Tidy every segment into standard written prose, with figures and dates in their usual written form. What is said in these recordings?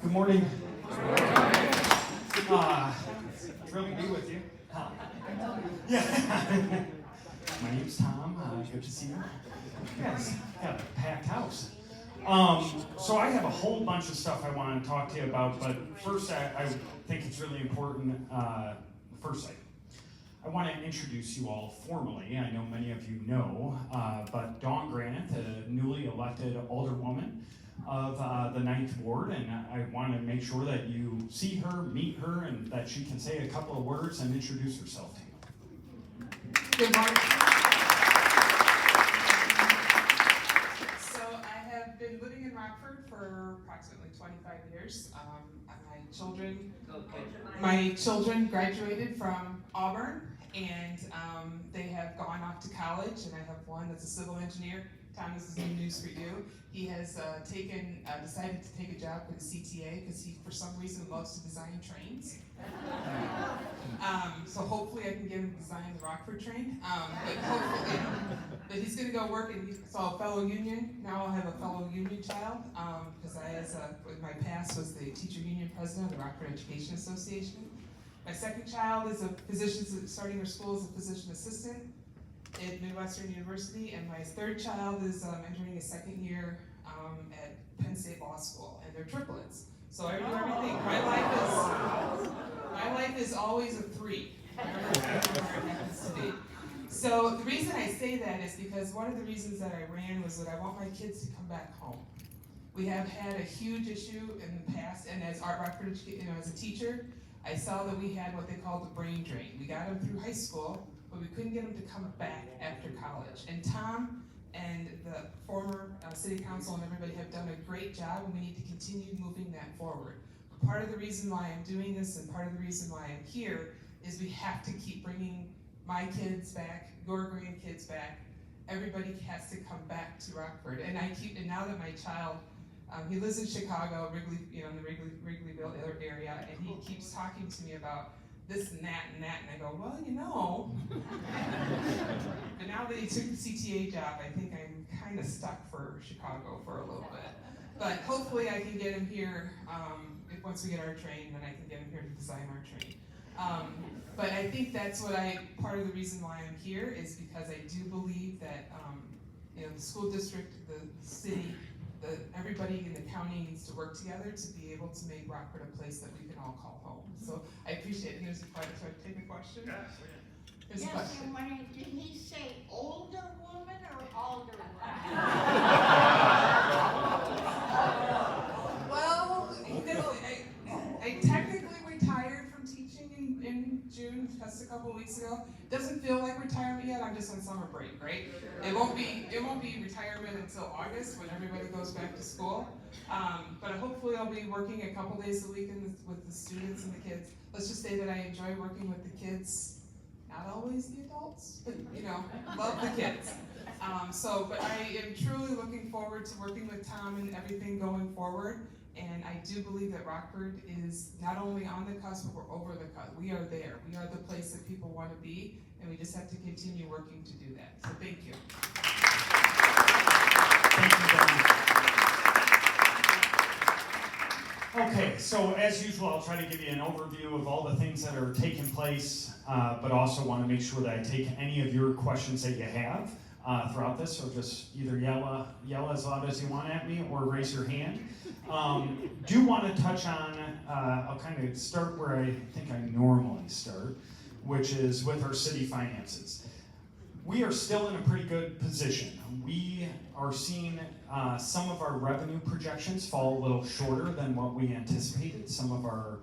Good morning. Thrilled to be with you. Yeah. My name's Tom. Good to see you. Yes, got a packed house. So I have a whole bunch of stuff I want to talk to you about, but first I think it's really important. First, I want to introduce you all formally. I know many of you know, but Dawn Granite, the newly elected alderwoman of the 9th Ward, and I want to make sure that you see her, meet her, and that she can say a couple of words and introduce herself to you. Good morning. So I have been living in Rockford for approximately 25 years. My children graduated from Auburn, and they have gone off to college, and I have one that's a civil engineer. Tom, this is new news for you. He has decided to take a job with the CTA because he, for some reason, loves to design trains. So hopefully I can get him to design the Rockford train. But he's going to go work, and he's a fellow union. Now I'll have a fellow union child because with my past was the teacher union president of the Rockford Education Association. My second child is a physician starting her school as a physician assistant at Midwestern University, and my third child is entering his second year at Penn State Law School, and they're triplets. So I do everything. My life is always a 3. Whatever it happens to be. So the reason I say that is because one of the reasons that I ran was that I want my kids to come back home. We have had a huge issue in the past, and as Rockford, as a teacher, I saw that we had what they called the brain drain. We got them through high school, but we couldn't get them to come back after college. And Tom and the former city council and everybody have done a great job, and we need to continue moving that forward. But part of the reason why I'm doing this and part of the reason why I'm here is we have to keep bringing my kids back, your grandkids back. Everybody has to come back to Rockford. And now that my child, he lives in Chicago, Wrigley, in the Wrigleyville area, and he keeps talking to me about this and that, and I go, well, but now that he took the CTA job, I think I'm kind of stuck for Chicago for a little bit. But hopefully I can get him here, once we get our train, then I can get him here to design our train. But I think that's part of the reason why I'm here is because I do believe that, the school district, the city, everybody in the county needs to work together to be able to make Rockford a place that we can all call home. So I appreciate it. And there's a question. So I take a question? There's a question. I'm wondering, did he say older woman or older woman? Well, I technically retired from teaching in June, just a couple of weeks ago. Doesn't feel like retirement yet. I'm just on summer break, right? It won't be retirement until August when everybody goes back to school. But hopefully I'll be working a couple days a week with the students and the kids. Let's just say that I enjoy working with the kids. Not always the adults, but love the kids. But I am truly looking forward to working with Tom and everything going forward. And I do believe that Rockford is not only on the cusp, but we're over the cusp. We are there. We are the place that people want to be, and we just have to continue working to do that. So thank you. Thank you, Dawn. Okay, so as usual, I'll try to give you an overview of all the things that are taking place, but also want to make sure that I take any of your questions that you have throughout this. So just either yell as loud as you want at me or raise your hand. Do want to touch on, I'll kind of start where I think I normally start, which is with our city finances. We are still in a pretty good position. We are seeing some of our revenue projections fall a little shorter than what we anticipated. Some of our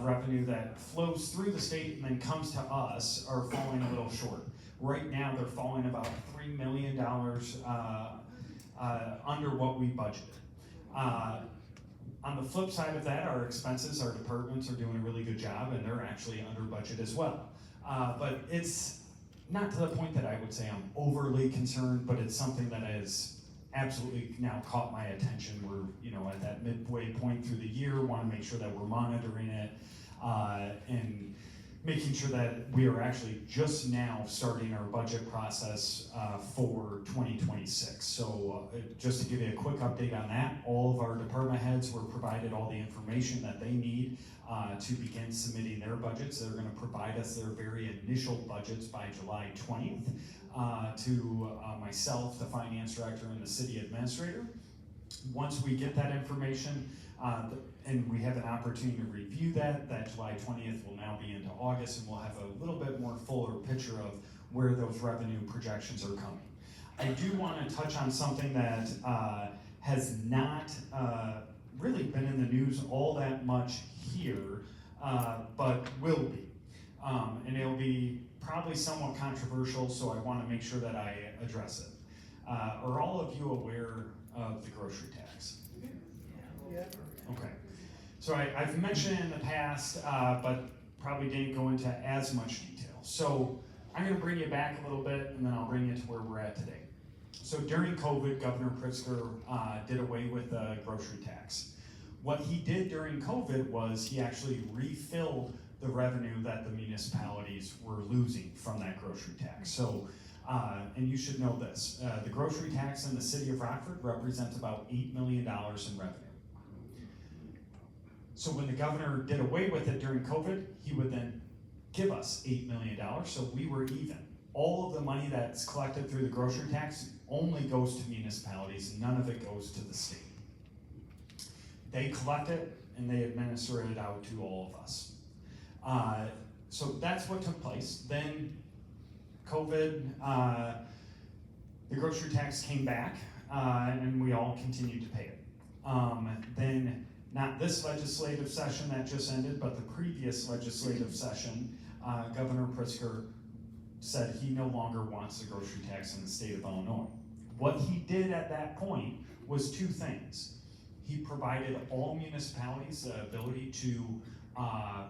revenue that flows through the state and then comes to us are falling a little short. Right now, they're falling about $3 million under what we budgeted. On the flip side of that, our expenses, our departments are doing a really good job, and they're actually under budget as well. But it's not to the point that I would say I'm overly concerned, but it's something that has absolutely now caught my attention. We're, at that midway point through the year, want to make sure that we're monitoring it and making sure that we are actually just now starting our budget process for 2026. So just to give you a quick update on that, all of our department heads were provided all the information that they need to begin submitting their budgets. They're going to provide us their very initial budgets by July 20th to myself, the finance director, and the city administrator. Once we get that information, and we have an opportunity to review that July 20th will now be into August, and we'll have a little bit more fuller picture of where those revenue projections are coming. I do want to touch on something that has not really been in the news all that much here, but will be. And it'll be probably somewhat controversial, so I want to make sure that I address it. Are all of you aware of the grocery tax? Yeah. Okay. So I've mentioned it in the past, but probably didn't go into as much detail. So I'm going to bring you back a little bit, and then I'll bring you to where we're at today. So during COVID, Governor Pritzker did away with the grocery tax. What he did during COVID was he actually refilled the revenue that the municipalities were losing from that grocery tax. So, and you should know this, the grocery tax in the city of Rockford represents about $8 million in revenue. So when the governor did away with it during COVID, he would then give us $8 million, so we were even. All of the money that's collected through the grocery tax only goes to municipalities, none of it goes to the state. They collect it and they administer it out to all of us. So that's what took place. Then COVID, the grocery tax came back, and we all continued to pay it. Then, not this legislative session that just ended, but the previous legislative session, Governor Pritzker said he no longer wants the grocery tax in the state of Illinois. What he did at that point was two things. He provided all municipalities the ability to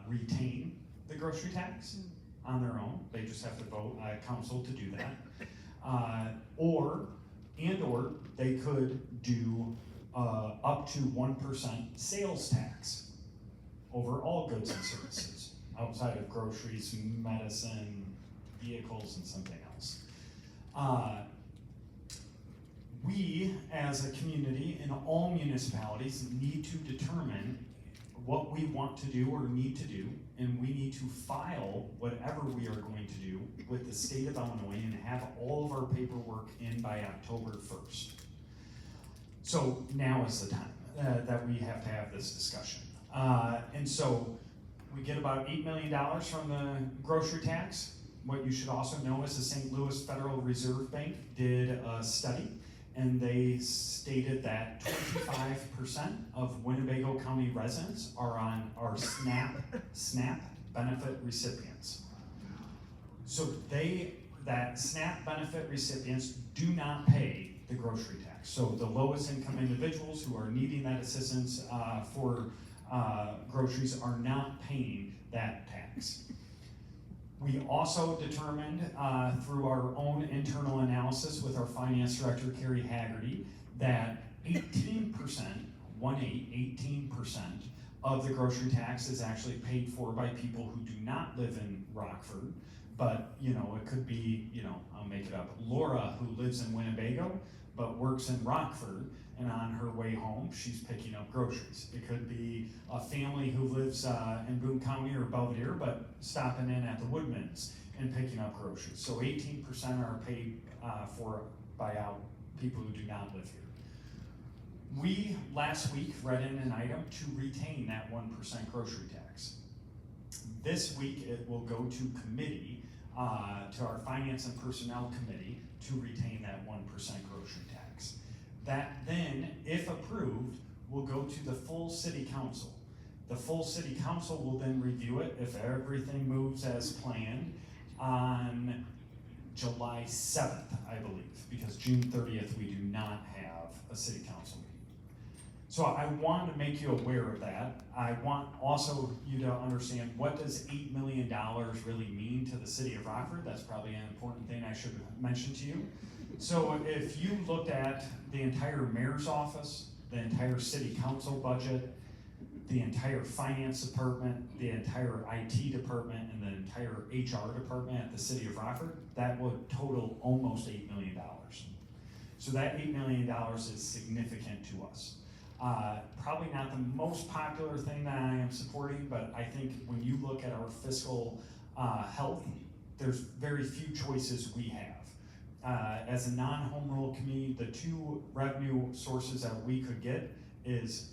retain the grocery tax on their own. They just have to vote council to do that. Or they could do up to 1% sales tax over all goods and services outside of groceries, medicine, vehicles, and something else. We, as a community in all municipalities, need to determine what we want to do or need to do, and we need to file whatever we are going to do with the state of Illinois and have all of our paperwork in by October 1st. So now is the time that we have to have this discussion. And so we get about $8 million from the grocery tax. What you should also know is the St. Louis Federal Reserve Bank did a study, and they stated that 25% of Winnebago County residents are SNAP benefit recipients. So that SNAP benefit recipients do not pay the grocery tax. So the lowest income individuals who are needing that assistance for groceries are not paying that tax. We also determined through our own internal analysis with our finance director, Carrie Haggerty, that 18% of the grocery tax is actually paid for by people who do not live in Rockford. But, it could be, I'll make it up, Laura, who lives in Winnebago, but works in Rockford, and on her way home, she's picking up groceries. It could be a family who lives in Boone County or Belvedere, but stopping in at the Woodmans and picking up groceries. So 18% are paid for by people who do not live here. We, last week, read in an item to retain that 1% grocery tax. This week, it will go to committee, to our Finance and Personnel Committee, to retain that 1% grocery tax. That then, if approved, will go to the full city council. The full city council will then review it if everything moves as planned on July 7th, I believe, because June 30th we do not have a city council meeting. So I wanted to make you aware of that. I want also you to understand, what does $8 million really mean to the city of Rockford? That's probably an important thing I should mention to you. So if you looked at the entire mayor's office, the entire city council budget, the entire finance department, the entire IT department, and the entire HR department at the city of Rockford, that would total almost $8 million. So that $8 million is significant to us. Probably not the most popular thing that I am supporting, but I think when you look at our fiscal health, there's very few choices we have. As a non-home rule community, the two revenue sources that we could get is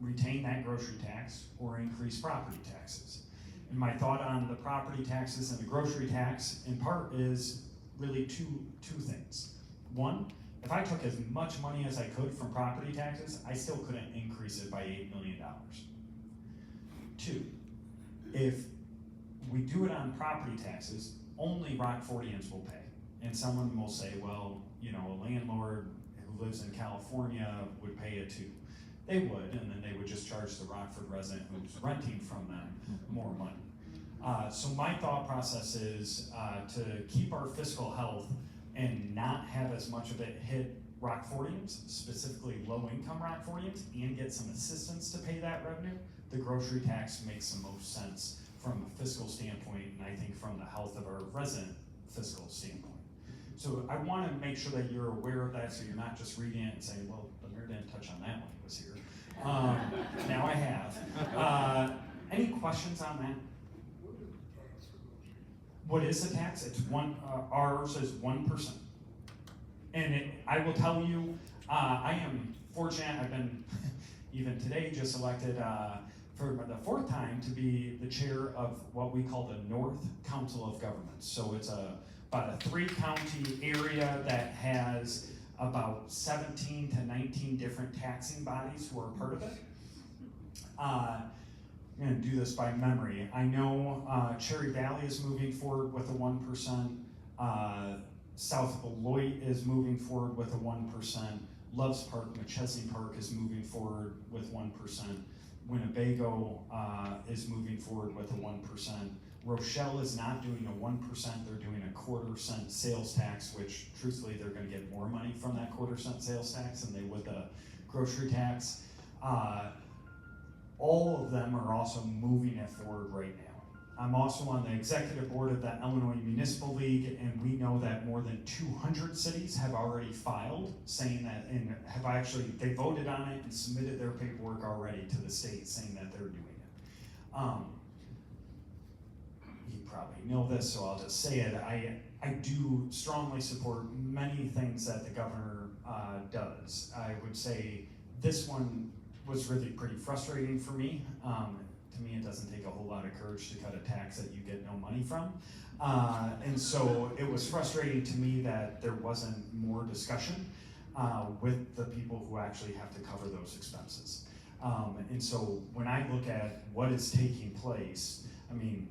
retain that grocery tax or increase property taxes. And my thought on the property taxes and the grocery tax in part is really two things. One, if I took as much money as I could from property taxes, I still couldn't increase it by $8 million. Two, if we do it on property taxes, only Rockfordians will pay. And someone will say, well, you know, a landlord who lives in California would pay it too. They would, and then they would just charge the Rockford resident who's renting from them more money. So my thought process is to keep our fiscal health and not have as much of it hit Rockfordians, specifically low-income Rockfordians, and get some assistance to pay that revenue. The grocery tax makes the most sense from a fiscal standpoint, and I think from the health of our resident fiscal standpoint. So I want to make sure that you're aware of that, so you're not just reading it and saying, well, the mayor didn't touch on that when he was here. Now I have. Any questions on that? What is the tax? It's ours is 1%. And I will tell you, I am fortunate. I've been, even today, just elected for the 4th time to be the chair of what we call the North Council of Governments. So it's about a 3-county area that has about 17 to 19 different taxing bodies who are part of it. I'm gonna do this by memory. I know Cherry Valley is moving forward with a 1%. South Beloit is moving forward with a 1%. Loves Park, McChesney Park is moving forward with 1%. Winnebago is moving forward with a 1%. Rochelle is not doing a 1%, they're doing a 1/4 cent sales tax, which truthfully they're gonna get more money from that 1/4 cent sales tax than they would the grocery tax. All of them are also moving it forward right now. I'm also on the executive board of the Illinois Municipal League, and we know that more than 200 cities have already filed saying that, and they voted on it and submitted their paperwork already to the state saying that they're doing it. You probably know this, so I'll just say it. I do strongly support many things that the governor does. I would say this one was really pretty frustrating for me. To me, it doesn't take a whole lot of courage to cut a tax that you get no money from. And so it was frustrating to me that there wasn't more discussion with the people who actually have to cover those expenses. And so when I look at what is taking place, I mean,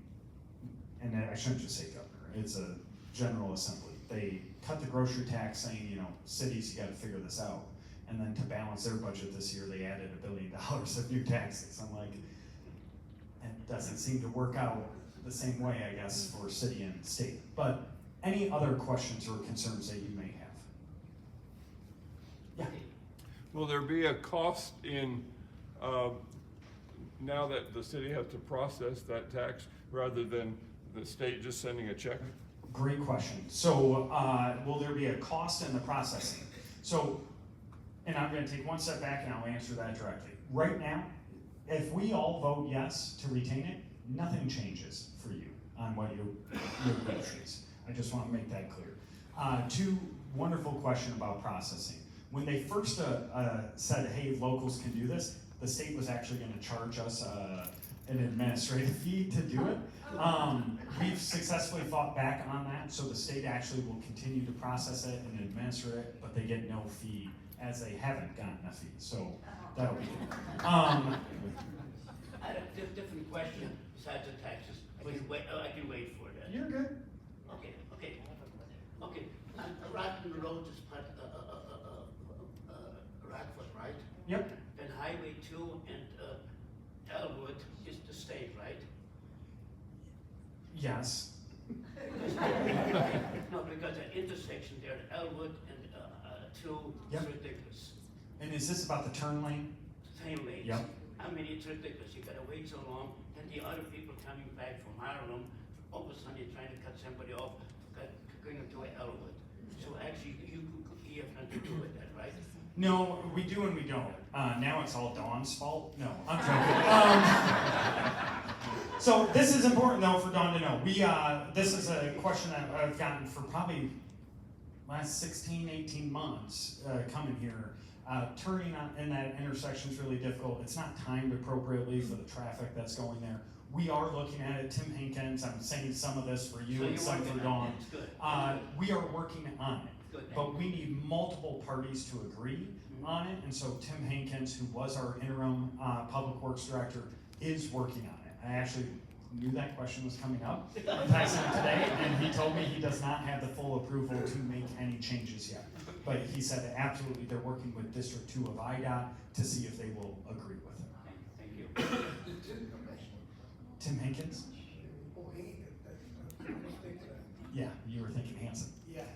and I shouldn't just say governor, it's a general assembly. They cut the grocery tax saying, you know, cities, you gotta figure this out. And then to balance their budget this year, they added $1 billion of new taxes. I'm like, it doesn't seem to work out the same way, I guess, for city and state. But any other questions or concerns that you may have? Yeah. Will there be a cost in, now that the city has to process that tax rather than the state just sending a check? Great question. So will there be a cost in the processing? So, and I'm gonna take one step back and I'll answer that directly. Right now, if we all vote yes to retain it, nothing changes for you on what your groceries. I just want to make that clear. Two wonderful question about processing. When they first said, hey, locals can do this, the state was actually going to charge us an administrative fee to do it. We've successfully fought back on that, so the state actually will continue to process it and administer it, but they get no fee as they haven't gotten a fee. So that'll be good. I had a different question besides the taxes. Wait, I can wait for that. You're good. Okay. Rockland Road is part Rockford, right? Yep. And Highway 2 and Elwood is the state, right? Yes. No, because the intersection there, Elwood and 2 Yep. is ridiculous. And is this about the turn lane? Same lanes. Yep. I mean, it's ridiculous, you gotta wait so long, and the other people coming back from Harlem, all of a sudden you're trying to cut somebody off, going to Elwood. So actually, you have nothing to do with that, right? No, we do and we don't. Now it's all Dawn's fault. No, I'm joking. So this is important though for Dawn to know. This is a question that I've gotten for probably last 16, 18 months coming here. Turning in that intersection is really difficult. It's not timed appropriately for the traffic that's going there. We are looking at it. Tim Hankins, I'm saying some of this for you So and you're some for working on Dawn. it. It's good. We are working on it. Good. But we need multiple parties to agree on it, and so Tim Hankins, who was our interim Public Works Director, is working on it. I actually knew that question was coming up. I texted him today, and he told me he does not have the full approval to make any changes yet. But he said that absolutely they're working with District 2 of IDOT to see if they will agree with it. Thank you. Tim Hankins? Yeah, you were thinking Hanson. Yeah.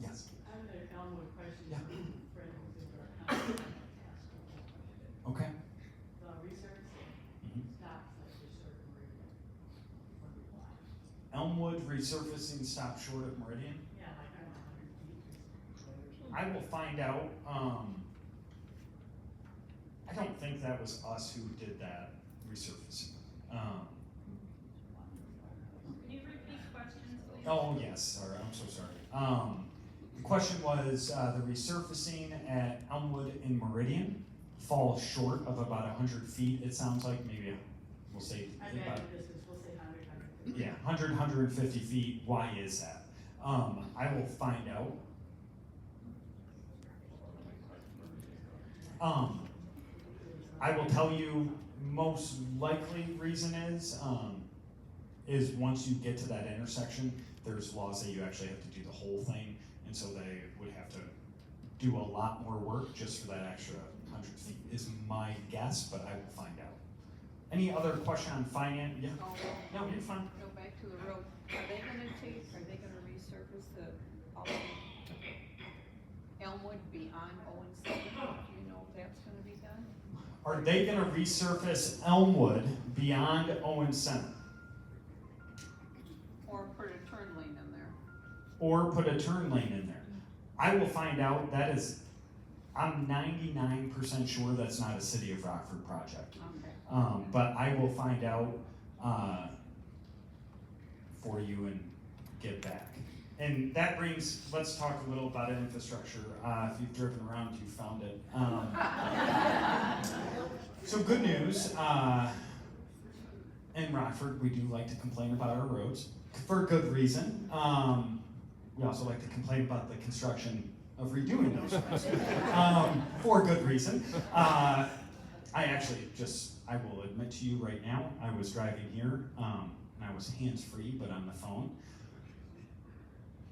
Yes. I have an Elmwood question. Yeah. For Okay. the research Mhm. stops at a certain rate. Elmwood resurfacing stop short of Meridian. Yeah, like I'm 100 feet. I will find out. I don't think that was us who did that resurfacing. Can you repeat questions, please? Oh, yes, sorry, I'm so sorry. The question was, the resurfacing at Elmwood in Meridian falls short of about 100 feet, it sounds like, maybe, we'll say, I about, bet this is, we'll say 100, 150. yeah, 100, 150 feet, why is that? I will find out. I will tell you, most likely reason is once you get to that intersection, there's laws that you actually have to do the whole thing, and so they would have to do a lot more work just for that extra 100 feet, is my guess, but I will find out. Any other question on finance? Yeah? No, you're fine. Go back to the road. Are they gonna resurface the Elmwood beyond Owens Center? Do you know if that's gonna be done? Are they gonna resurface Elmwood beyond Owens Center? Or put a turn lane in there? Or put a turn lane in there? I will find out. That is, I'm 99% sure that's not a City of Rockford project. Okay. But I will find out for you and get back. And that brings, let's talk a little about infrastructure. If you've driven around, you found it. So good news, in Rockford, we do like to complain about our roads, for good reason. We also like to complain about the construction of redoing those roads, for good reason. I will admit to you right now, I was driving here, and I was hands-free, but on the phone.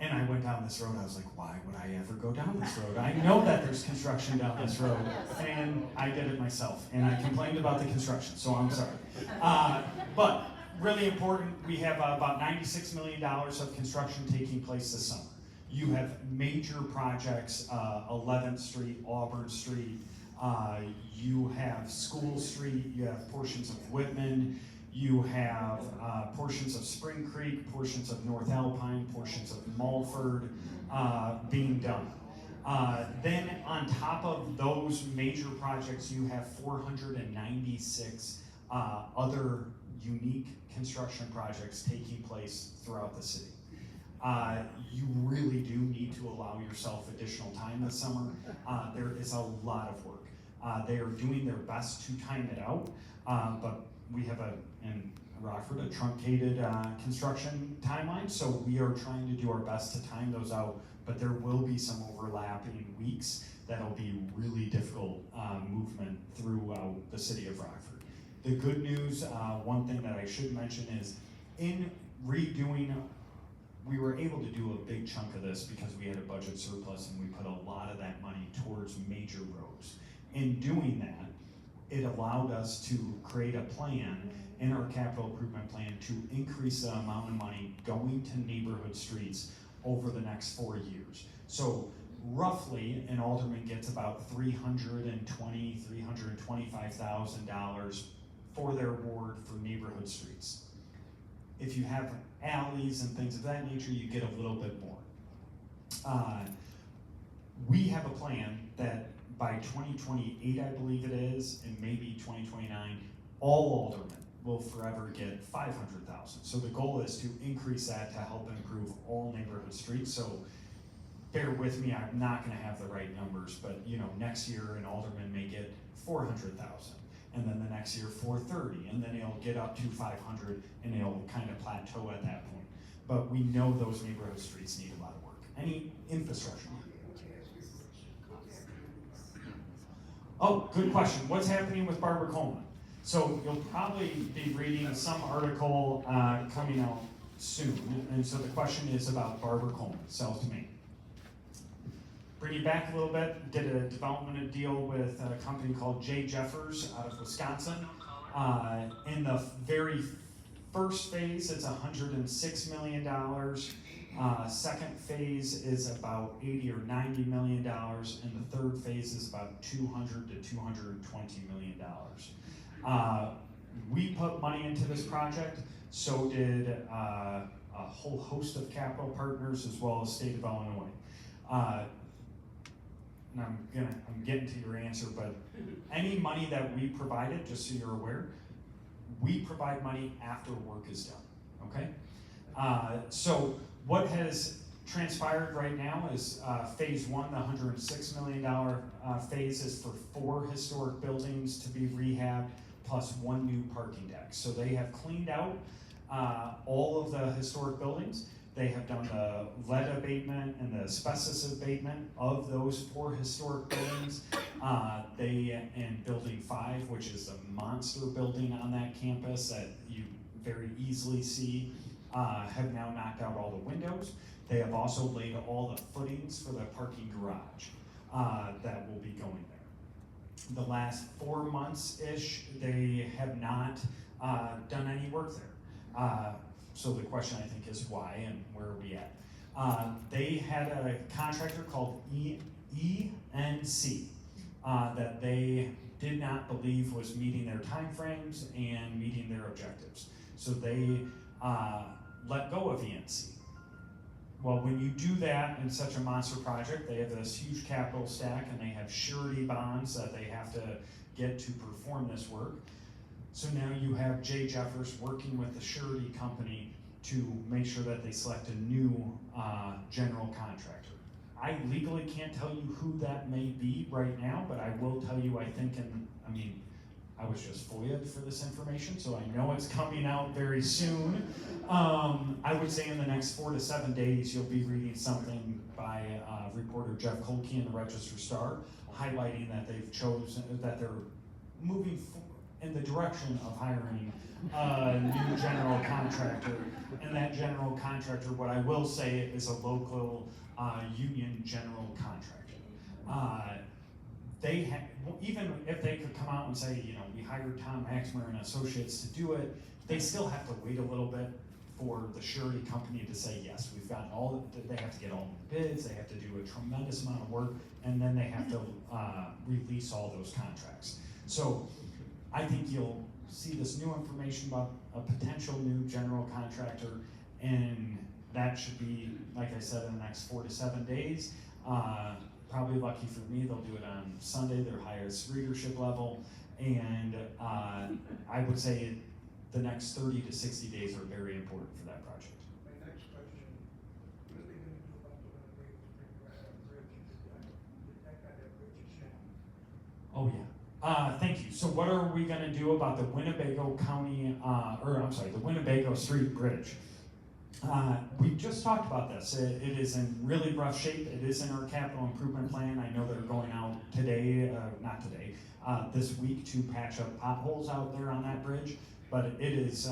And I went down this road, I was like, why would I ever go down this road? I know that there's construction down this road, and I did it myself, and I complained about the construction, so I'm sorry. But really important, we have about $96 million of construction taking place this summer. You have major projects, 11th Street, Auburn Street, you have School Street, you have portions of Whitman, you have portions of Spring Creek, portions of North Alpine, portions of Mulford being done. Then on top of those major projects, you have 496 other unique construction projects taking place throughout the city. You really do need to allow yourself additional time this summer. There is a lot of work. They are doing their best to time it out, but we have in Rockford, a truncated construction timeline, so we are trying to do our best to time those out, but there will be some overlapping weeks that'll be really difficult movement throughout the city of Rockford. The good news, one thing that I should mention is, in redoing, we were able to do a big chunk of this because we had a budget surplus and we put a lot of that money towards major roads. In doing that, it allowed us to create a plan in our capital improvement plan to increase the amount of money going to neighborhood streets over the next 4 years. So roughly, an alderman gets about $325,000 for their ward for neighborhood streets. If you have alleys and things of that nature, you get a little bit more. We have a plan that by 2028, I believe it is, and maybe 2029, all aldermen will forever get 500,000. So the goal is to increase that to help improve all neighborhood streets. So bear with me, I'm not gonna have the right numbers, but next year an alderman may get 400,000, and then the next year 430, and then it'll get up to 500, and it'll kind of plateau at that point. But we know those neighborhood streets need a lot of work. Any infrastructure? Oh, good question. What's happening with Barbara Coleman? So you'll probably be reading some article coming out soon, and so the question is about Barbara Coleman, South Main. Bring you back a little bit, did a development deal with a company called J. Jeffers out of Wisconsin. In the very first phase, it's $106 million. Second phase is about $80 or $90 million, and the third phase is about $200 to $220 million. We put money into this project, so did a whole host of capital partners as well as State of Illinois. And I'm getting to your answer, but any money that we provided, just so you're aware, we provide money after work is done, okay? So what has transpired right now is phase one, the $106 million phase is for 4 historic buildings to be rehabbed, plus 1 new parking deck. So they have cleaned out all of the historic buildings. They have done the lead abatement and the asbestos abatement of those 4 historic buildings. In building 5, which is a monster building on that campus that you very easily see, have now knocked out all the windows. They have also laid all the footings for the parking garage that will be going there. The last 4 months-ish, they have not done any work there. So the question, I think, is why and where are we at? They had a contractor called ENC that they did not believe was meeting their timeframes and meeting their objectives. So they let go of ENC. Well, when you do that in such a monster project, they have this huge capital stack and they have surety bonds that they have to get to perform this work. So now you have J. Jeffers working with the surety company to make sure that they select a new general contractor. I legally can't tell you who that may be right now, but I will tell you, I was just FOIA'd for this information, so I know it's coming out very soon. I would say in the next 4 to 7 days, you'll be reading something by reporter Jeff Kolke in the Register Star, highlighting that they've chosen, that they're moving in the direction of hiring a new general contractor. And that general contractor, what I will say, is a local union general contractor. Even if they could come out and say, we hired Tom Maxmer and Associates to do it, they still have to wait a little bit for the surety company to say, yes, we've gotten they have to get all the bids, they have to do a tremendous amount of work, and then they have to release all those contracts. So I think you'll see this new information about a potential new general contractor, and that should be, like I said, in the next 4 to 7 days. Probably lucky for me, they'll do it on Sunday, their highest readership level, and I would say the next 30 to 60 days are very important for that project. My next question, what are they going to do about the bridge? That bridge is down. Oh yeah, thank you. So what are we going to do about the Winnebago County, the Winnebago Street Bridge? We just talked about this. It is in really rough shape. It is in our capital improvement plan. I know they're going out this week to patch up potholes out there on that bridge, but it is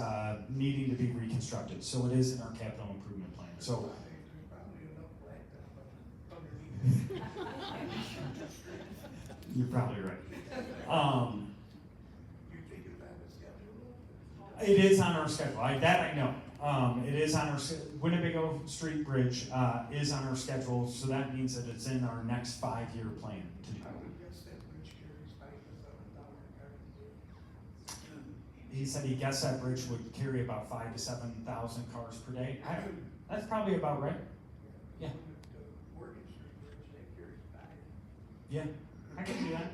needing to be reconstructed. So it is in our capital improvement plan. So. You're probably right. It is on our schedule. That I know. It is on our, Winnebago Street Bridge, is on our schedule, so that means that it's in our next 5-year plan to do. I would guess that bridge carries $5,000 to 7,000 cars a day. He said he guessed that bridge would carry about 5,000 to 7,000 cars per day. That's probably about right. Yeah. The Morgan Street Bridge, that carries 5. Yeah, I can do that.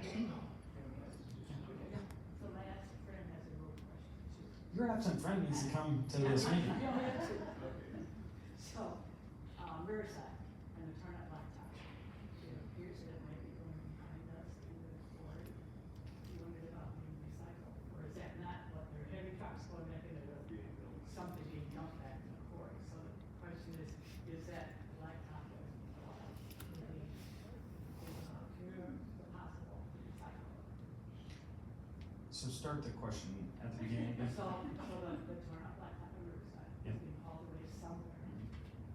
So my absent friend has a road question too. Your absent friend needs to come to this meeting. So, Riverside and the turn up blacktop, it appears that it might be going behind us in the quarry. You wondered about being recycled, or is that not what they're heavy trucks going back into the, something being dumped back in the quarry? So the question is that blacktop will be, the possible recycle? So start the question at the beginning again. So the torn up blacktop on Riverside Yep. is being hauled away somewhere.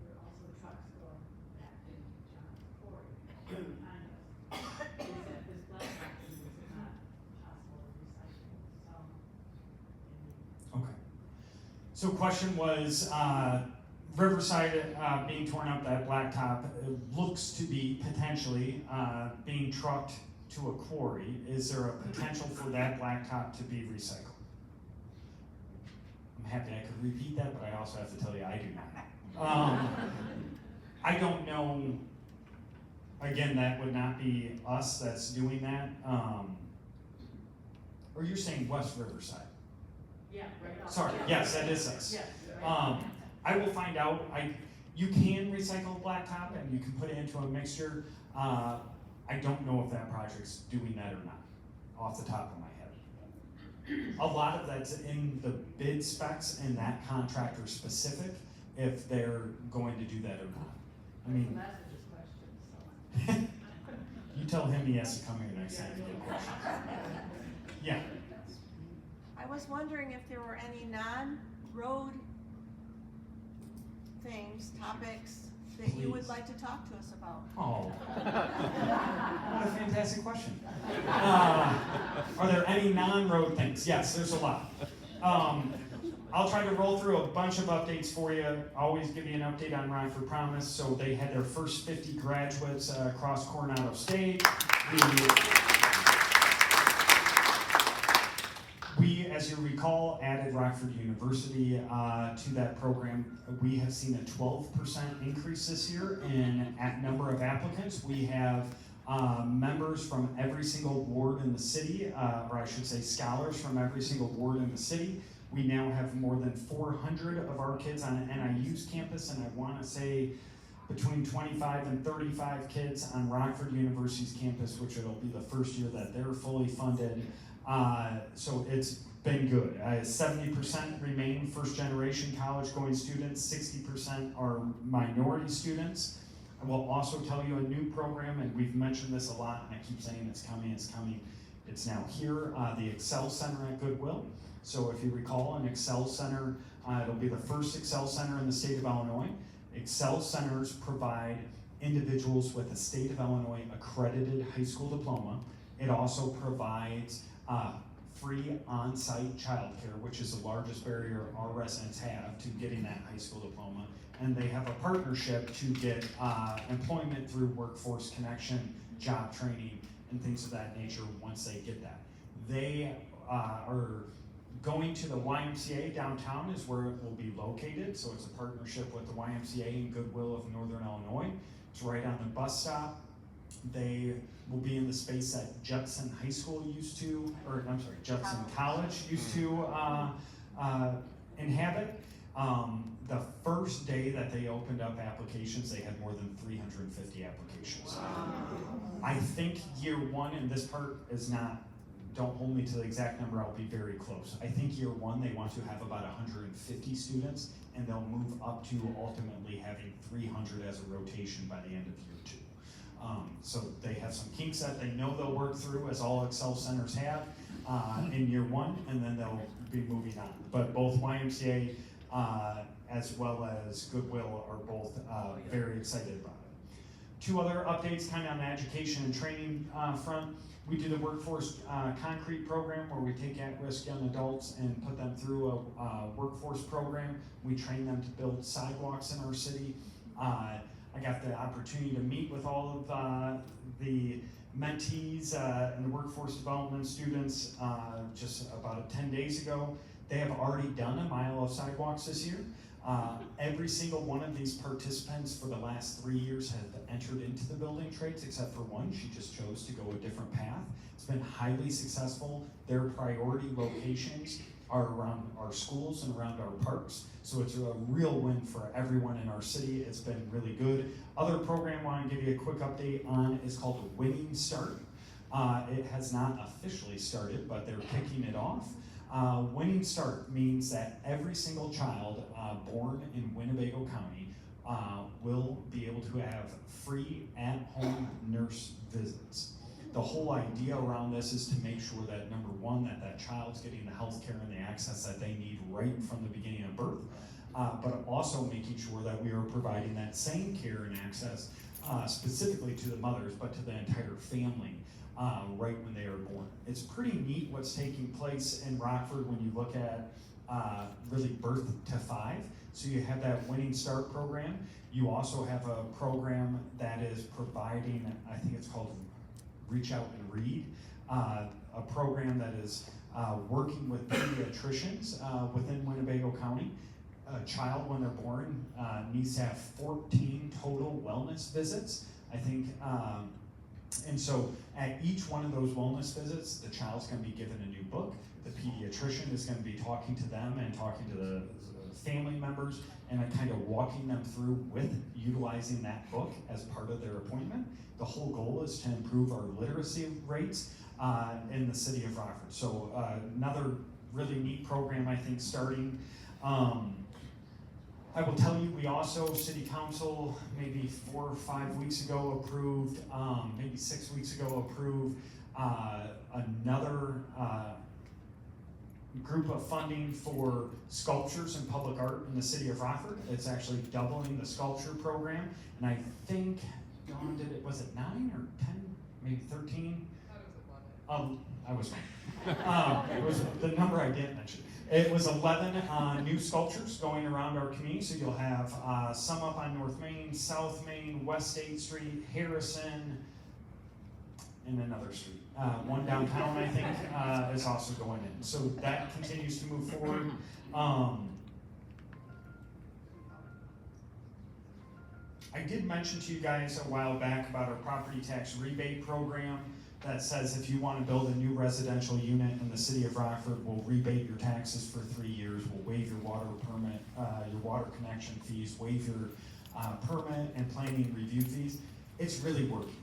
There are also trucks going back in John's Quarry behind us. Is that this blacktop, is it not possible to recycle some in Okay. So question was, Riverside being torn up, that blacktop looks to be potentially being trucked to a quarry. Is there a potential for that blacktop to be recycled? I'm happy I could repeat that, but I also have to tell you I do not. I don't know. Again, that would not be us that's doing that. Or you're saying West Riverside? Yeah, right off. Sorry, yes, that is us. Yes, right. I will find out. You can recycle blacktop and you can put it into a mixture. I don't know if that project's doing that or not, off the top of my head. A lot of that's in the bid specs and that contractor specific, if they're going to do that or not. I mean, That's his question, so. you tell him he has to come here next time to get questions. Yeah. I was wondering if there were any non-road things, topics that you would Please. like to talk to us about. Oh, what a fantastic question. Are there any non-road things? Yes, there's a lot. I'll try to roll through a bunch of updates for you. Always give you an update on Rockford Promise. So they had their first 50 graduates across Coronado State. We, as you recall, added Rockford University to that program. We have seen a 12% increase this year in number of applicants. We have members from every single ward in the city, or I should say scholars from every single ward in the city. We now have more than 400 of our kids on NIU's campus, and I want to say between 25 and 35 kids on Rockford University's campus, which it'll be the first year that they're fully funded. So it's been good. 70% remain first-generation college-going students, 60% are minority students. I will also tell you a new program, and we've mentioned this a lot, and I keep saying it's coming, it's coming. It's now here, the Excel Center at Goodwill. So if you recall, an Excel Center, it'll be the first Excel Center in the state of Illinois. Excel Centers provide individuals with a state of Illinois accredited high school diploma. It also provides free on-site childcare, which is the largest barrier our residents have to getting that high school diploma. And they have a partnership to get employment through Workforce Connection, job training, and things of that nature once they get that. They are going to the YMCA downtown is where it will be located. So it's a partnership with the YMCA and Goodwill of Northern Illinois. It's right on the bus stop. They will be in the space that Judson High School used to, or I'm sorry, Judson College used to inhabit. The first day that they opened up applications, they had more than 350 applications. I think year one, and this part is not, don't hold me to the exact number, I'll be very close. I think year one, they want to have about 150 students, and they'll move up to ultimately having 300 as a rotation by the end of year two. So they have some kinks that they know they'll work through, as all Excel centers have, in year one, and then they'll be moving on. But both YMCA as well as Goodwill are both very excited about it. Two other updates kind of on the education and training front. We do the workforce concrete program where we take at-risk young adults and put them through a workforce program. We train them to build sidewalks in our city. I got the opportunity to meet with all of the mentees and the workforce development students just about 10 days ago. They have already done a mile of sidewalks this year. Every single one of these participants for the last 3 years have entered into the building trades except for one. She just chose to go a different path. It's been highly successful. Their priority locations are around our schools and around our parks. So it's a real win for everyone in our city. It's been really good. Other program I want to give you a quick update on is called Winning Start. It has not officially started, but they're kicking it off. Winning Start means that every single child born in Winnebago County will be able to have free at-home nurse visits. The whole idea around this is to make sure that, number one, that child's getting the health care and the access that they need right from the beginning of birth, but also making sure that we are providing that same care and access specifically to the mothers, but to the entire family right when they are born. It's pretty neat what's taking place in Rockford when you look at really birth to 5. So you have that Winning Start program. You also have a program that is providing, I think it's called Reach Out and Read, a program that is working with pediatricians within Winnebago County. A child, when they're born, needs to have 14 total wellness visits, I think. And so at each one of those wellness visits, the child's going to be given a new book. The pediatrician is going to be talking to them and talking to the family members and kind of walking them through with utilizing that book as part of their appointment. The whole goal is to improve our literacy rates in the city of Rockford. So another really neat program, I think, starting. I will tell you, we also, City Council, maybe 4 or 5 weeks ago approved, maybe 6 weeks ago approved another group of funding for sculptures and public art in the city of Rockford. It's actually doubling the sculpture program, and I think, Dawn, was it 9 or 10, maybe 13? I was wrong. It was the number I didn't mention. It was 11 new sculptures going around our community, so you'll have some up on North Main, South Main, West 8th Street, Harrison, and another street. One downtown, I think, is also going in. So that continues to move forward. I did mention to you guys a while back about our property tax rebate program that says if you want to build a new residential unit in the city of Rockford, we'll rebate your taxes for 3 years, we'll waive your water permit, your water connection fees, waive your permit and planning review fees. It's really working.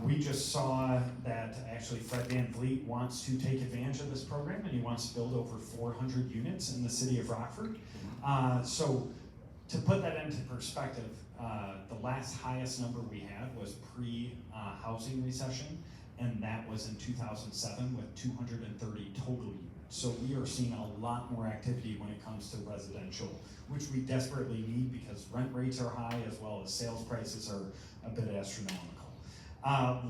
We just saw that actually Fred Van Vliet wants to take advantage of this program and he wants to build over 400 units in the city of Rockford. So to put that into perspective, the last highest number we had was pre-housing recession, and that was in 2007 with 230 total units. So we are seeing a lot more activity when it comes to residential, which we desperately need because rent rates are high as well as sales prices are a bit astronomical.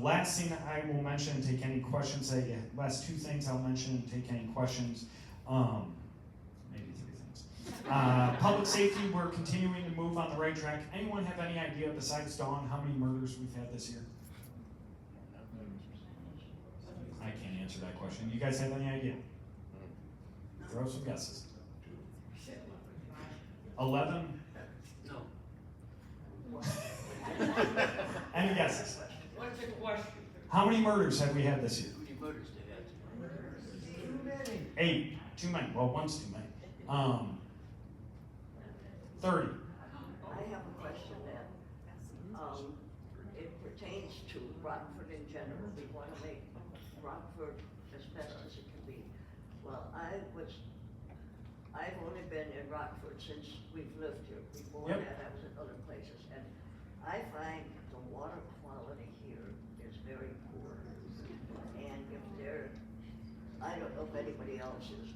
Last thing I will mention, take any questions, last 2 things I'll mention, take any questions. Maybe 3 things. Public safety, we're continuing to move on the right track. Anyone have any idea, besides Dawn, how many murders we've had this year? I can't answer that question. You guys have any idea? Throw some guesses. 11? No. Any guesses? What's the question? How many murders have we had this year? How many murders they had? Too many. 8. Too many. Well, one's too many. 30. I have a question then. It pertains to Rockford in general. We want to make Rockford as best as it can be. Well, I've only been in Rockford since we've lived here. Before Yep. that, I was in other places, and I find the water quality here is very poor. And if I don't know if anybody else is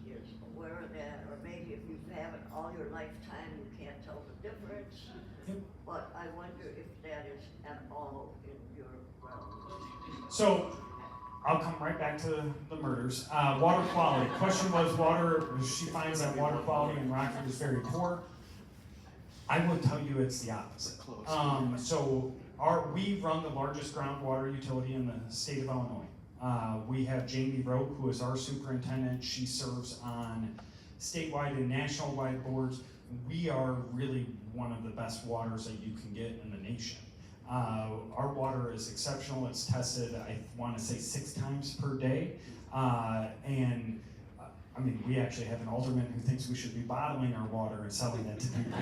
aware of that, or maybe if you have it all your lifetime, you can't tell the difference. Yep. but I wonder if that is at all in your realm. So, I'll come right back to the murders. Water quality. Question was she finds that water quality in Rockford is very poor. I will tell you it's the opposite. We run the largest groundwater utility in the state of Illinois. We have Jamie Rowe, who is our superintendent. She serves on statewide and national-wide boards. We are really one of the best waters that you can get in the nation. Our water is exceptional. It's tested, I want to say, 6 times per day. We actually have an alderman who thinks we should be bottling our water and selling it to people.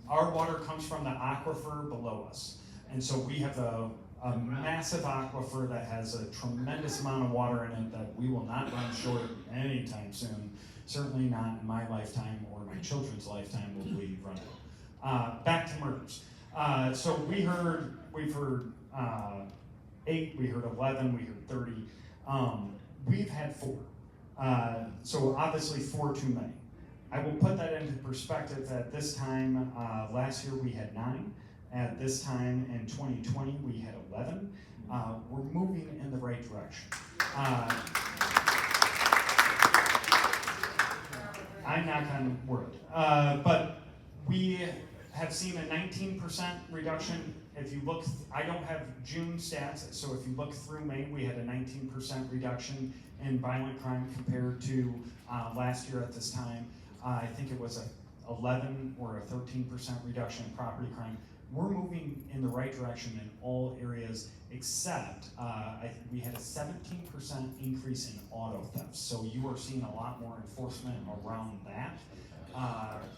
Our water comes from the aquifer below us. And so we have a massive aquifer that has a tremendous amount of water in it that we will not run short anytime soon. Certainly not in my lifetime or my children's lifetime will we run it. Back to murders. So we've heard 8, we heard 11, we heard 30. We've had 4. So obviously 4 too many. I will put that into perspective. At this time, last year we had 9. At this time in 2020, we had 11. We're moving in the right direction. I'm knock on wood. But we have seen a 19% reduction. If you look, I don't have June stats, so if you look through May, we had a 19% reduction in violent crime compared to last year at this time. I think it was a 11 or a 13% reduction in property crime. We're moving in the right direction in all areas except we had a 17% increase in auto thefts. So you are seeing a lot more enforcement around that.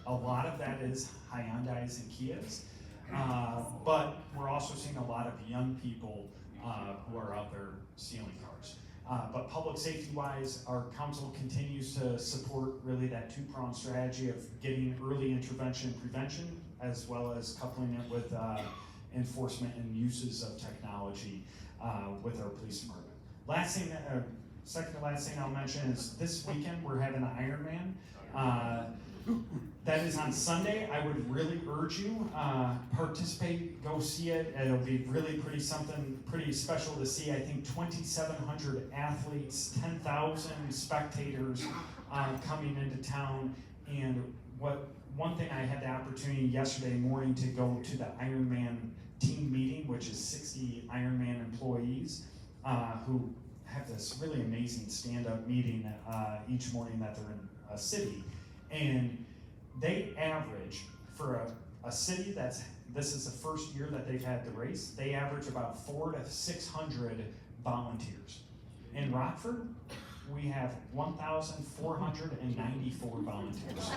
A lot of that is Hyundais and Kias, but we're also seeing a lot of young people who are out there stealing cars. But public safety-wise, our council continues to support really that 2-pronged strategy of getting early intervention and prevention, as well as coupling it with enforcement and uses of technology with our police department. Second to last thing I'll mention is this weekend we're having an Ironman. That is on Sunday. I would really urge you, participate, go see it. It'll be really something pretty special to see. I think 2,700 athletes, 10,000 spectators coming into town. And one thing I had the opportunity yesterday morning to go to the Ironman team meeting, which is 60 Ironman employees who have this really amazing stand-up meeting each morning that they're in a city. And they average, for a city this is the first year that they've had the race, they average about 400 to 600 volunteers. In Rockford, we have 1,494 volunteers.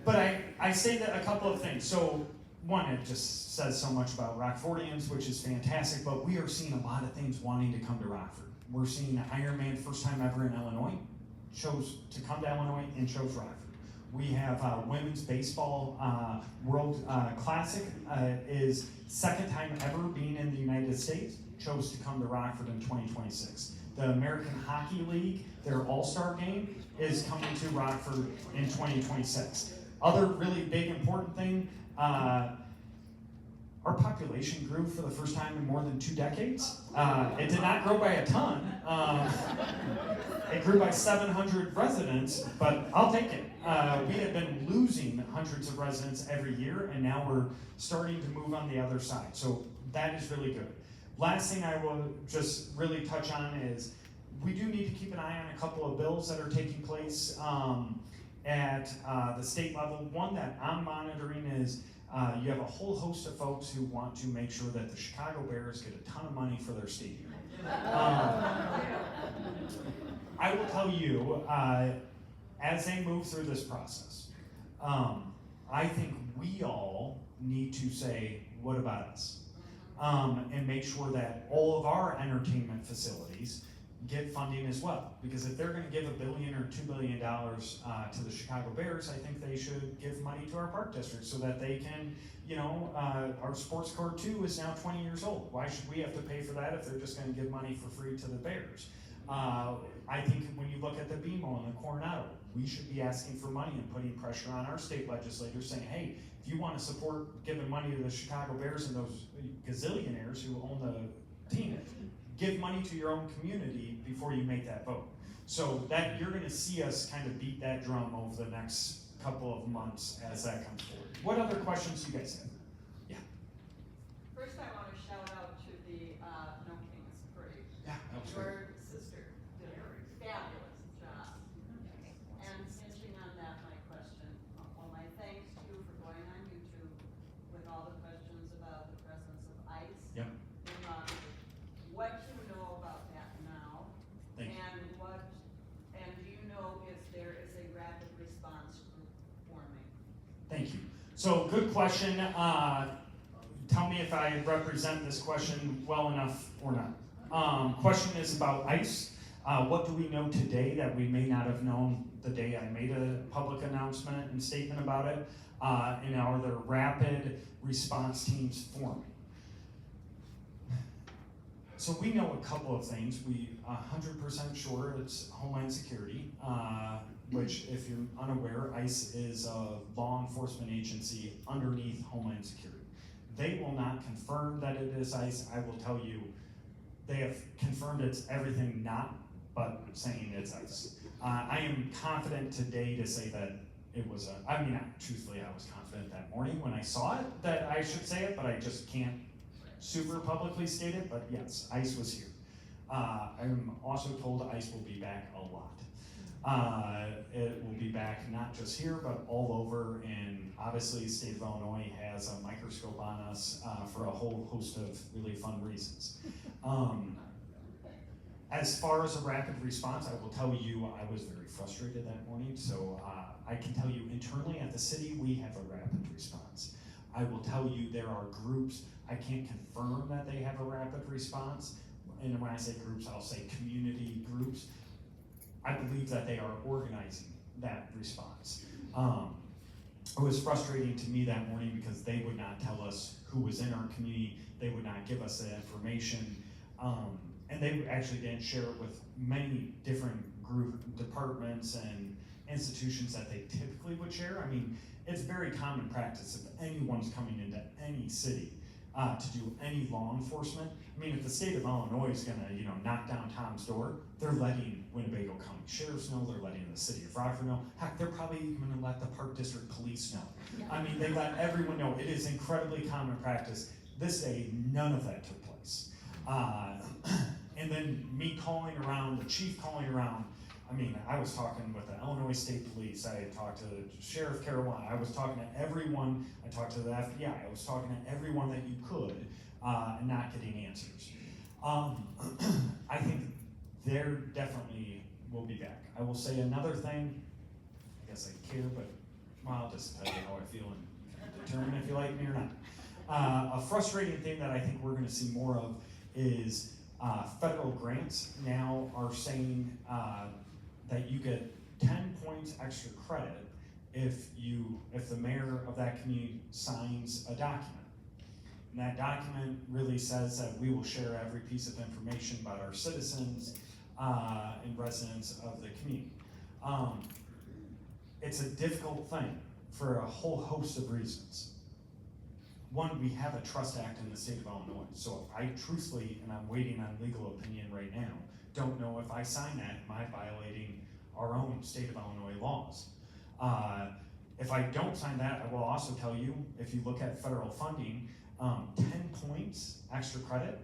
But I say that a couple of things. So one, it just says so much about Rockfordians, which is fantastic, but we are seeing a lot of things wanting to come to Rockford. We're seeing Ironman, first time ever in Illinois, chose to come to Illinois and chose Rockford. We have women's baseball World Classic is second time ever being in the United States, chose to come to Rockford in 2026. The American Hockey League, their All-Star game, is coming to Rockford in 2026. Other really big important thing, our population grew for the first time in more than 2 decades. It did not grow by a ton. It grew by 700 residents, but I'll take it. We have been losing hundreds of residents every year, and now we're starting to move on the other side. So that is really good. Last thing I will just really touch on is we do need to keep an eye on a couple of bills that are taking place at the state level. One that I'm monitoring is you have a whole host of folks who want to make sure that the Chicago Bears get a ton of money for their stadium. I will tell you, as they move through this process, I think we all need to say, what about us? And make sure that all of our entertainment facilities get funding as well. Because if they're going to give $1 billion or $2 billion to the Chicago Bears, I think they should give money to our park district so that they can, our sports court 2 is now 20 years old. Why should we have to pay for that if they're just going to give money for free to the Bears? I think when you look at the BMO and the Coronado, we should be asking for money and putting pressure on our state legislators saying, hey, if you want to support giving money to the Chicago Bears and those gazillionaires who own the team, give money to your own community before you make that vote. So that you're gonna see us kind of beat that drum over the next couple of months as that comes forward. What other questions do you guys have? Yeah. First, I want to shout out to the No Kings Parade. Yeah, that was great. Your sister did a fabulous job. And hinting on that, my question, well, my thanks to you for going on YouTube with all the questions about the presence of ICE. Yep. In Rockford. What do you know about that now? Thank you. And do you know if there is a rapid response group forming? Thank you. So, good question. Tell me if I represent this question well enough or not. Question is about ICE. What do we know today that we may not have known the day I made a public announcement and statement about it? And are there rapid response teams forming? So we know a couple of things. We 100% sure it's Homeland Security, which, if you're unaware, ICE is a law enforcement agency underneath Homeland Security. They will not confirm that it is ICE. I will tell you, they have confirmed it's everything not, but saying it's ICE. I am confident today to say that it was truthfully, I was confident that morning when I saw it that I should say it, but I just can't super publicly state it, but yes, ICE was here. I'm also told ICE will be back a lot. It will be back not just here, but all over, and obviously the state of Illinois has a microscope on us for a whole host of really fun reasons. As far as a rapid response, I will tell you I was very frustrated that morning, so I can tell you internally at the city, we have a rapid response. I will tell you there are groups, I can't confirm that they have a rapid response, and when I say groups, I'll say community groups. I believe that they are organizing that response. It was frustrating to me that morning because they would not tell us who was in our community, they would not give us that information, and they actually didn't share it with many different departments and institutions that they typically would share. I mean, it's very common practice if anyone's coming into any city to do any law enforcement. I mean, if the state of Illinois is gonna, knock down Tom's door, they're letting Winnebago County Sheriffs know, they're letting the city of Rockford know. Heck, they're probably even gonna let the Park District Police know. I mean, they let everyone know. It is incredibly common practice. This day, none of that took place. And then me calling around, the chief calling around, I mean, I was talking with the Illinois State Police, I had talked to Sheriff Carolina, I was talking to everyone, I talked to the FBI, I was talking to everyone that you could, and not getting answers. I think there definitely will be back. I will say another thing, I guess I care, but well, I'll just tell you how I feel and determine if you like me or not. A frustrating thing that I think we're gonna see more of is federal grants now are saying that you get 10 points extra credit if the mayor of that community signs a document. And that document really says that we will share every piece of information about our citizens and residents of the community. It's a difficult thing for a whole host of reasons. One, we have a trust act in the state of Illinois, so I truthfully, and I'm waiting on legal opinion right now, don't know if I sign that, am I violating our own state of Illinois laws? If I don't sign that, I will also tell you, if you look at federal funding, 10 points extra credit,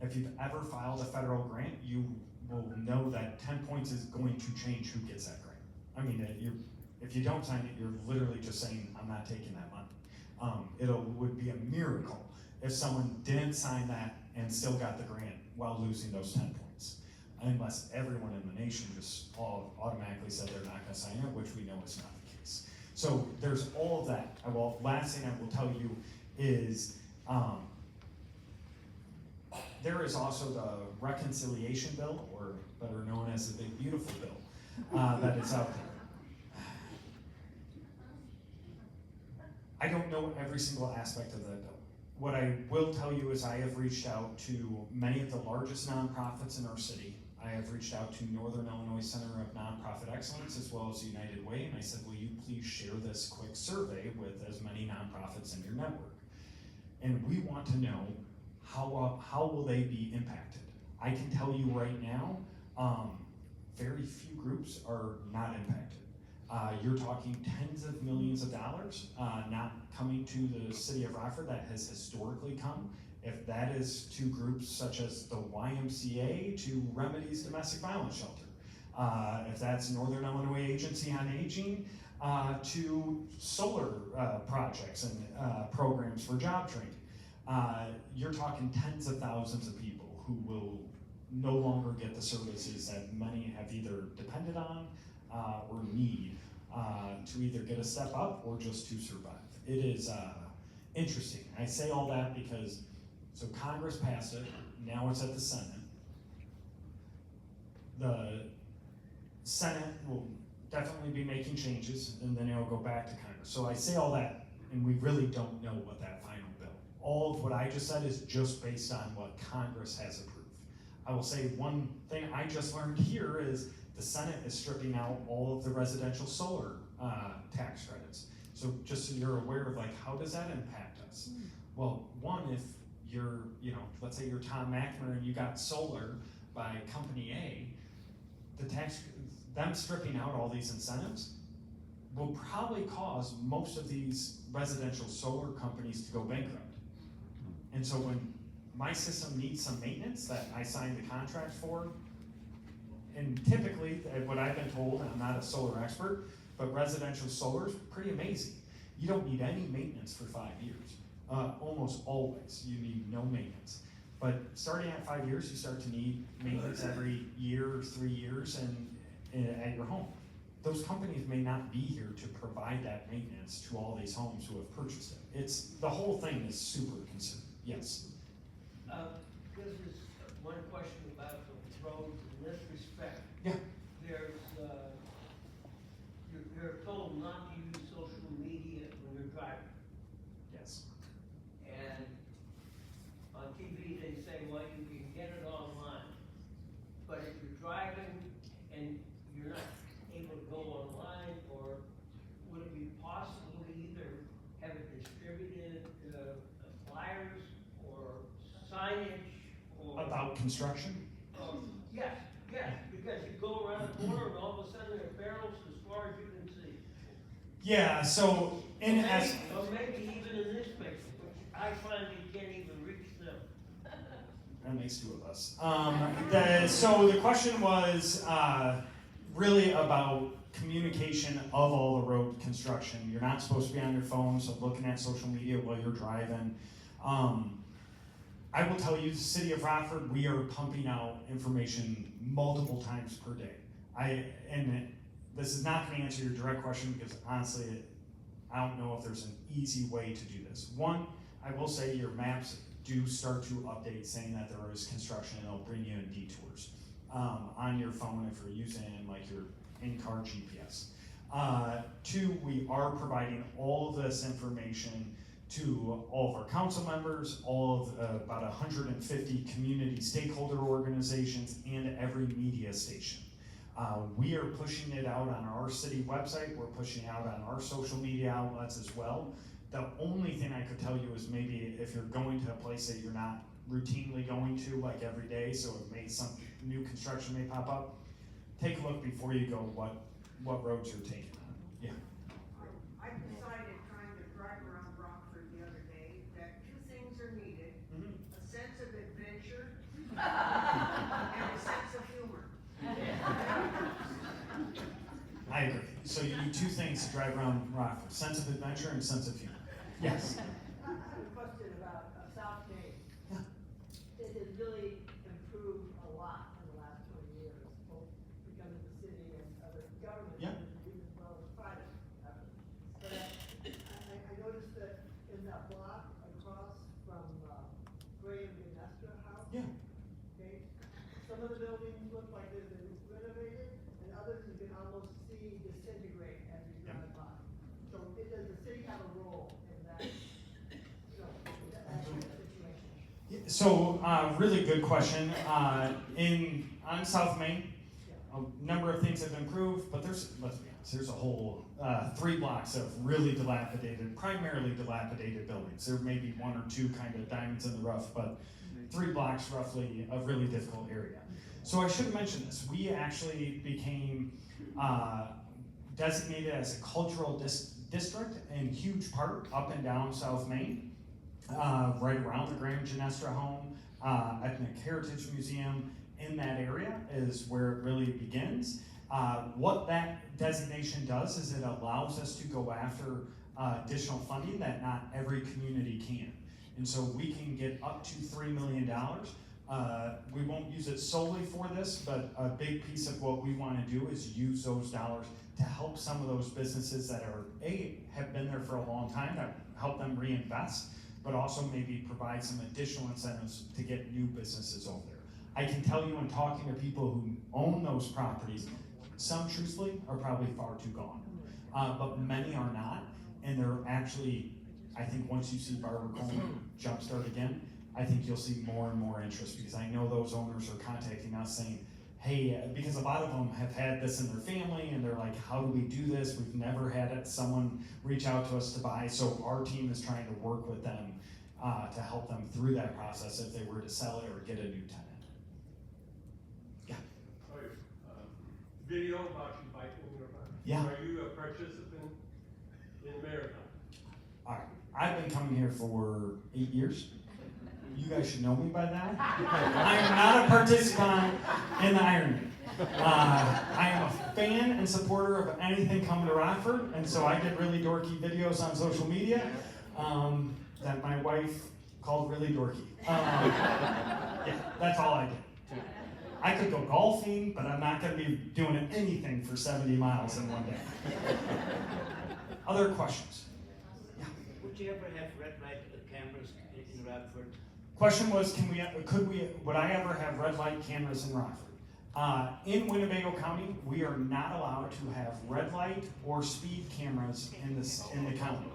if you've ever filed a federal grant, you will know that 10 points is going to change who gets that grant. I mean, if you don't sign it, you're literally just saying, I'm not taking that money. It would be a miracle if someone didn't sign that and still got the grant while losing those 10 points. Unless everyone in the nation just all automatically said they're not gonna sign it, which we know is not the case. So there's all of that. Last thing I will tell you is, there is also the reconciliation bill, or better known as the Big Beautiful Bill, that is out there. I don't know every single aspect of that bill. What I will tell you is I have reached out to many of the largest nonprofits in our city. I I have reached out to Northern Illinois Center of Nonprofit Excellence as well as United Way, and I said, will you please share this quick survey with as many nonprofits in your network? And we want to know how will they be impacted. I can tell you right now, very few groups are not impacted. You're talking tens of millions of dollars not coming to the city of Rockford that has historically come. If that is to groups such as the YMCA, to Remedies Domestic Violence Shelter, if that's Northern Illinois Agency on Aging, to solar projects and programs for job training. You're talking tens of thousands of people who will no longer get the services that many have either depended on or need to either get a step up or just to survive. It is interesting. I say all that because, so Congress passed it, now it's at the Senate. The Senate will definitely be making changes, and then it'll go back to Congress. So I say all that, and we really don't know what that final bill. All of what I just said is just based on what Congress has approved. I will say one thing I just learned here is the Senate is stripping out all of the residential solar tax credits. So just so you're aware of like, how does that impact us? Well, one, if you're, let's say you're Tom McNamara and you got solar by company A, them stripping out all these incentives will probably cause most of these residential solar companies to go bankrupt. And so when my system needs some maintenance that I signed the contract for, and typically, what I've been told, and I'm not a solar expert, but residential solar is pretty amazing. You don't need any maintenance for 5 years. Almost always, you need no maintenance. But starting at 5 years, you start to need maintenance every year or 3 years and at your home. Those companies may not be here to provide that maintenance to all these homes who have purchased it. The whole thing is super considered. Yes. This is one question about the roads in this respect. Yeah. You're told not to use social media when you're driving. Yes. And on TV, they say, well, you can get it online. But if you're driving and you're not able to go online, or would it be possible to either have it distributed, flyers or signage or? About construction? Yes, because you go around the corner and all of a sudden there are barrels as far as you can see. Yeah, so Or maybe even in this picture, which I find you can't even reach them. that makes two of us. So the question was really about communication of all the road construction. You're not supposed to be on your phone, so looking at social media while you're driving. I will tell you, the city of Rockford, we are pumping out information multiple times per day. This is not going to answer your direct question because honestly, I don't know if there's an easy way to do this. One, I will say your maps do start to update saying that there is construction and it'll bring you in detours on your phone if you're using like your in-car GPS. Two, we are providing all of this information to all of our council members, all of about 150 community stakeholder organizations, and every media station. We are pushing it out on our city website. We're pushing it out on our social media outlets as well. The only thing I could tell you is maybe if you're going to a place that you're not routinely going to like every day, so some new construction may pop up, take a look before you go what roads you're taking on. Yeah. I decided trying to drive around Rockford the other day that two things are needed, a sense of adventure and a sense of humor. I agree. So you need two things to drive around Rockford: sense of adventure and sense of humor. Yes. I have a question about South Main. Yeah. It has really improved a lot in the last 20 years, both because of the city and other government, Yeah. entities as well as private efforts. But I noticed that in that block across from Graham Dinestra House. Yeah. Okay, some of the buildings look like they've been renovated, and others you can almost see disintegrate as you Yeah. drive by. So does the city have a role in that, that kind of situation? So, really good question. In on South Main, a number of things have improved, but let's be honest, there's a whole 3 blocks of really primarily dilapidated buildings. There may be 1 or 2 kind of diamonds in the rough, but 3 blocks roughly of really difficult area. So I should mention this. We actually became designated as a cultural district in huge part up and down South Main, right around the Graham Genestra home, Ethnic Heritage Museum. In that area is where it really begins. What that designation does is it allows us to go after additional funding that not every community can. And so we can get up to $3 million. We won't use it solely for this, but a big piece of what we want to do is use those dollars to help some of those businesses that have been there for a long time, that help them reinvest, but also maybe provide some additional incentives to get new businesses over there. I can tell you in talking to people who own those properties, some truthfully are probably far too gone, but many are not, and they're actually, I think once you see Barber Coleman jumpstart again, I think you'll see more and more interest, because I know those owners are contacting us saying, hey, because a lot of them have had this in their family and they're like, how do we do this? We've never had someone reach out to us to buy, so our team is trying to work with them to help them through that process if they were to sell it or get a new tenant. Yeah. Video about you biking your bike. Yeah. Are you a participant in the marathon? All right, I've been coming here for 8 years. You guys should know me by that. I am not a participant in the Ironman. I am a fan and supporter of anything coming to Rockford, and so I get really dorky videos on social media that my wife called really dorky. Yeah, that's all I do. I could go golfing, but I'm not going to be doing anything for 70 miles in one day. Other questions? Yeah. Would you ever have red light cameras in Rockford? Question was, would I ever have red light cameras in Rockford? In Winnebago County, we are not allowed to have red light or speed cameras in the county.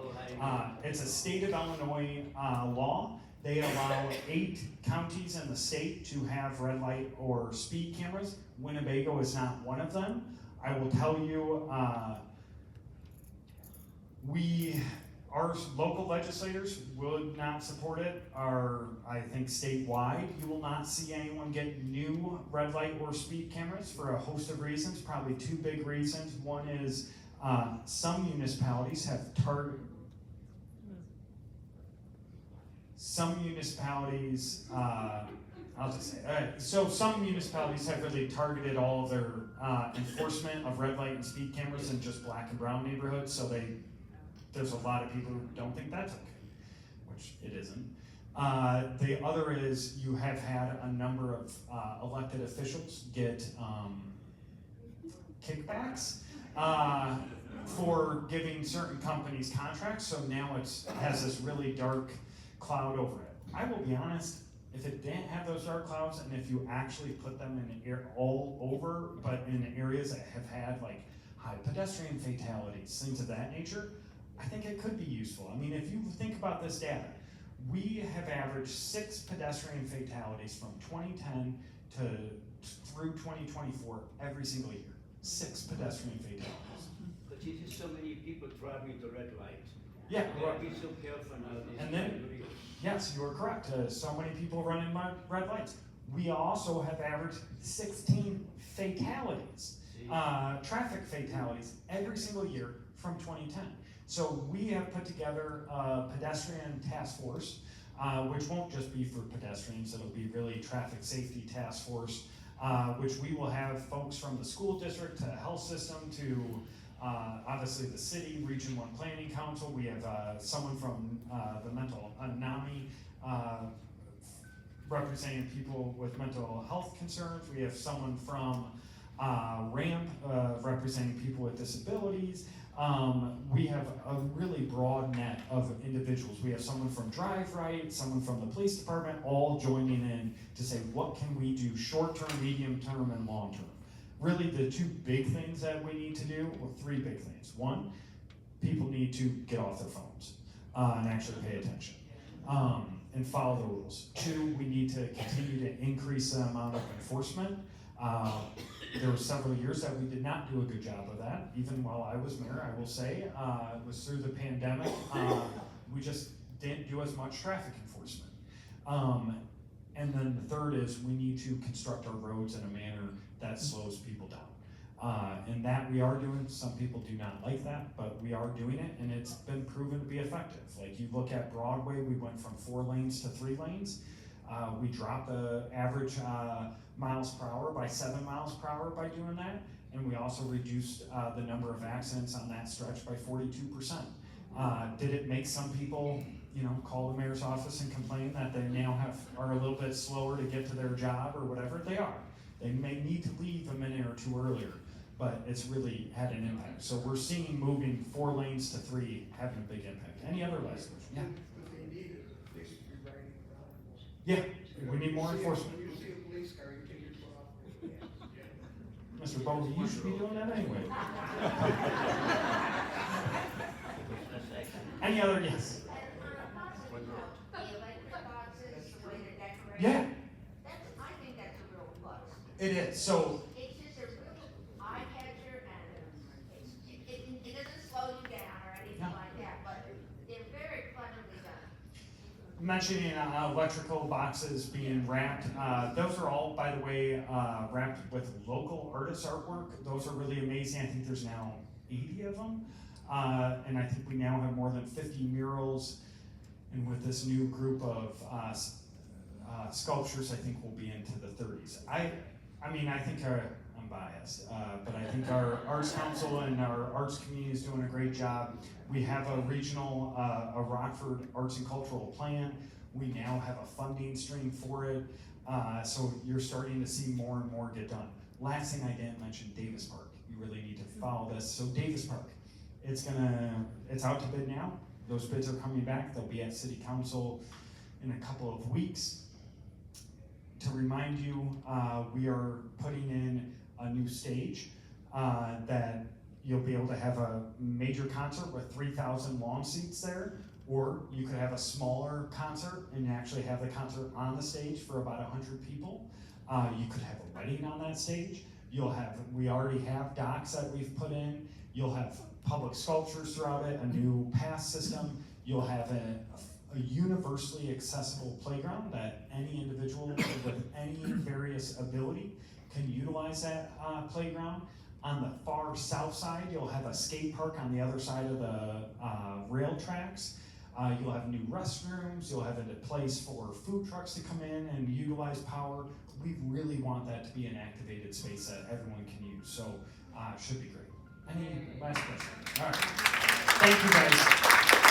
It's a state of Illinois law. They allow 8 counties in the state to have red light or speed cameras. Winnebago is not one of them. I will tell you, our local legislators would not support it. I think statewide, you will not see anyone get new red light or speed cameras for a host of reasons, probably 2 big reasons. One is some municipalities have some municipalities have really targeted all of their enforcement of red light and speed cameras in just black and brown neighborhoods, so there's a lot of people who don't think that's okay, which it isn't. The other is you have had a number of elected officials get kickbacks for giving certain companies contracts, so now it has this really dark cloud over it. I will be honest, if it didn't have those dark clouds, and if you actually put them in all over, but in areas that have had like high pedestrian fatalities, things of that nature, I think it could be useful. I mean, if you think about this data, we have averaged 6 pedestrian fatalities from 2010 through 2024 every single year. 6 pedestrian fatalities. But you see so many people driving the red light. Yeah. Be so careful now. And then, yes, you are correct. So many people running red lights. We also have averaged 16 fatalities, traffic fatalities every single year from 2010. So we have put together a pedestrian task force, which won't just be for pedestrians, it'll be really traffic safety task force, which we will have folks from the school district to the health system to obviously the city, Region 1 Planning Council. We have someone from the NAMI representing people with mental health concerns. We have someone from RAMP representing people with disabilities. We have a really broad net of individuals. We have someone from Drive Right, someone from the police department, all joining in to say, what can we do short-term, medium-term, and long-term? Really the 2 big things that we need to do, well, 3 big things. 1, people need to get off their phones and actually pay attention and follow the rules. 2, we need to continue to increase the amount of enforcement There were several years that we did not do a good job of that, even while I was mayor, I will say. It was through the pandemic. We just didn't do as much traffic enforcement. And then the third is we need to construct our roads in a manner that slows people down. And that we are doing. Some people do not like that, but we are doing it, and it's been proven to be effective. Like you look at Broadway, we went from 4 lanes to 3 lanes. We dropped the average miles per hour by 7 miles per hour by doing that, and we also reduced the number of accidents on that stretch by 42%. Did it make some people, call the mayor's office and complain that they now are a little bit slower to get to their job or whatever? They are. They may need to leave a minute or 2 earlier, but it's really had an impact. So we're seeing moving 4 lanes to 3 having a big impact. Any other last question? Yeah. What they need is a police to be riding around. Yeah, we need more enforcement. When you see a police car, you take your foot off the gas. Mr. Bowlby, you should be doing that anyway. Any other, yes? The electric boxes, the way they're decorated. Yeah, I think that's a real plus. it is. So, It's just a real eye catcher and it doesn't slow you down or anything No. like that, but they're very cleverly done. mentioning electrical boxes being wrapped, those are all, by the way, wrapped with local artist artwork. Those are really amazing. I think there's now 80 of them. And I think we now have more than 50 murals. And with this new group of sculptures, I think we'll be into the 30s. I think I'm biased, but I think our Arts Council and our arts community is doing a great job. We have a regional, a Rockford Arts and Cultural Plan. We now have a funding stream for it. So you're starting to see more and more get done. Last thing I didn't mention, Davis Park. You really need to follow this. So Davis Park, it's out to bid now. Those bids are coming back. They'll be at City Council in a couple of weeks. To remind you, we are putting in a new stage that you'll be able to have a major concert with 3,000 lawn seats there, or you could have a smaller concert and actually have the concert on the stage for about 100 people. You could have a wedding on that stage. We already have docks that we've put in. You'll have public sculptures throughout it, a new pass system. You'll have a universally accessible playground that any individual with any various ability can utilize that playground. On the far south side, you'll have a skate park on the other side of the rail tracks. You'll have new restrooms. You'll have a place for food trucks to come in and utilize power. We really want that to be an activated space that everyone can use. So it should be great. Any last question? All right. Thank you, guys.